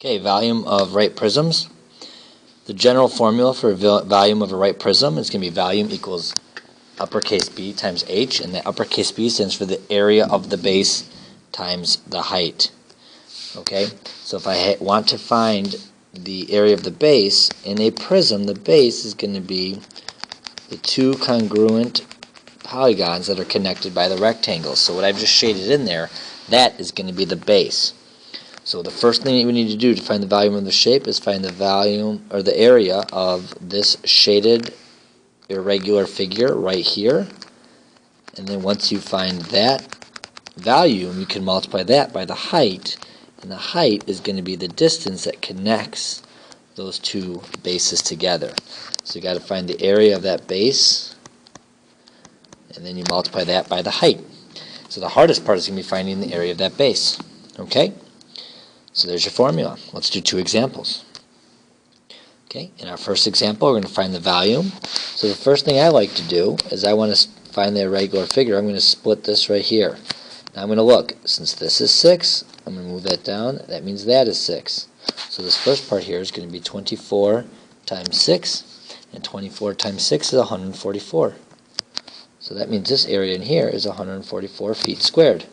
Okay, volume of right prisms. The general formula for volume of a right prism is going to be volume equals uppercase B times H, and the uppercase B stands for the area of the base times the height. Okay, so if I want to find the area of the base in a prism, the base is going to be the two congruent polygons that are connected by the rectangles. So what I've just shaded in there, that is going to be the base. So the first thing that we need to do to find the volume of the shape is find the volume or the area of this shaded irregular figure right here. And then once you find that volume, you can multiply that by the height, and the height is going to be the distance that connects those two bases together. So you got to find the area of that base, and then you multiply that by the height. So the hardest part is going to be finding the area of that base. Okay? So there's your formula. Let's do two examples. Okay, in our first example, we're going to find the volume. So the first thing I like to do is I want to find the irregular figure. I'm going to split this right here. Now I'm going to look. Since this is 6, I'm going to move that down. That means that is 6. So this first part here is going to be 24 times 6, and 24 times 6 is 144. So that means this area in here is 144 feet squared.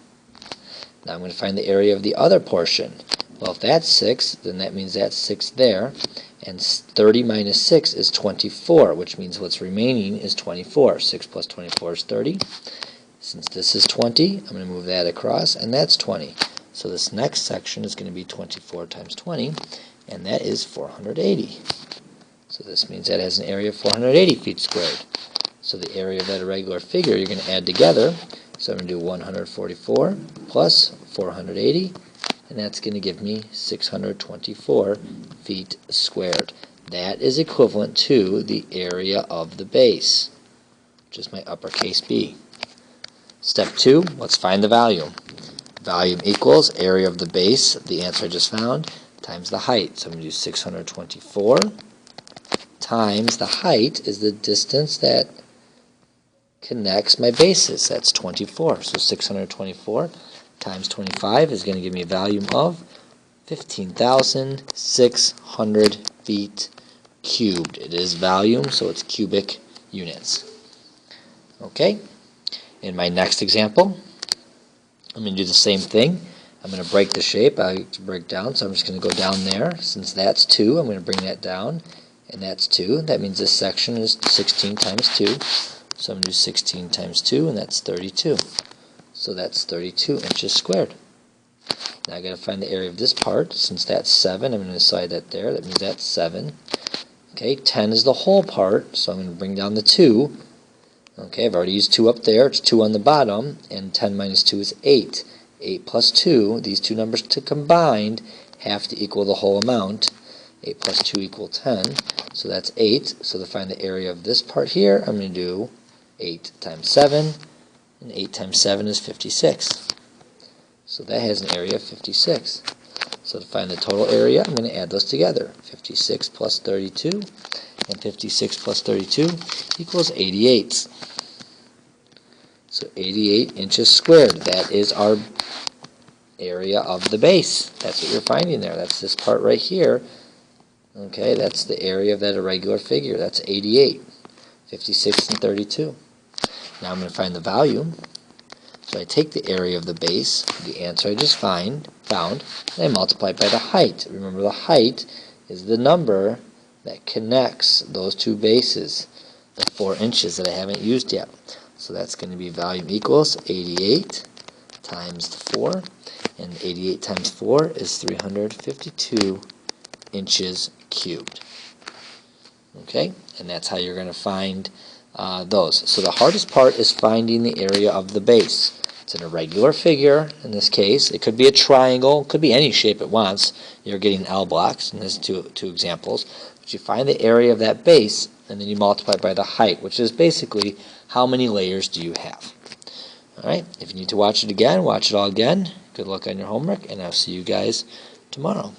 Now I'm going to find the area of the other portion. Well, if that's 6, then that means that's 6 there. And 30 minus 6 is 24, which means what's remaining is 24. 6 plus 24 is 30. Since this is 20, I'm going to move that across, and that's 20. So this next section is going to be 24 times 20, and that is 480. So this means that has an area of 480 feet squared. So the area of that irregular figure you're going to add together. So I'm going to do 144 plus 480. And that's going to give me 624 feet squared. That is equivalent to the area of the base, which is my uppercase B. Step 2, let's find the volume. Volume equals area of the base, the answer I just found, times the height. So I'm going to do 624 times the height is the distance that connects my bases. That's 24. So 624 times 25 is going to give me a volume of 15,600 feet cubed. It is volume, so it's cubic units. Okay, in my next example, I'm going to do the same thing. I'm going to break the shape. I like to break down, so I'm just going to go down there. Since that's 2, I'm going to bring that down, and that's 2. That means this section is 16 times 2. So I'm going to do 16 times 2, and that's 32. So that's 32 inches squared. Now I've got to find the area of this part. Since that's 7, I'm going to slide that there. That means that's 7. Okay, 10 is the whole part, so I'm going to bring down the 2. Okay, I've already used 2 up there. It's 2 on the bottom, and 10 minus 2 is 8. 8 plus 2, these two numbers combined have to equal the whole amount. 8 plus 2 equal 10, so that's 8. So to find the area of this part here, I'm going to do 8 times 7. And 8 times 7 is 56. So that has an area of 56. So to find the total area, I'm going to add those together. 56 plus 32, and 56 plus 32 equals 88. So 88 inches squared. That is our area of the base. That's what you're finding there. That's this part right here. Okay, that's the area of that irregular figure. That's 88. 56 and 32. Now I'm going to find the volume. So I take the area of the base, the answer I just found, and I multiply it by the height. Remember, the height is the number that connects those two bases, the 4 inches that I haven't used yet. So that's going to be volume equals 88 times 4, and 88 times 4 is 352 inches cubed. Okay, and that's how you're going to find those. So the hardest part is finding the area of the base. It's an irregular figure in this case. It could be a triangle, it could be any shape it wants. You're getting L blocks in these two examples. But you find the area of that base, and then you multiply by the height, which is basically how many layers do you have. Alright, if you need to watch it again, watch it all again. Good luck on your homework, and I'll see you guys tomorrow.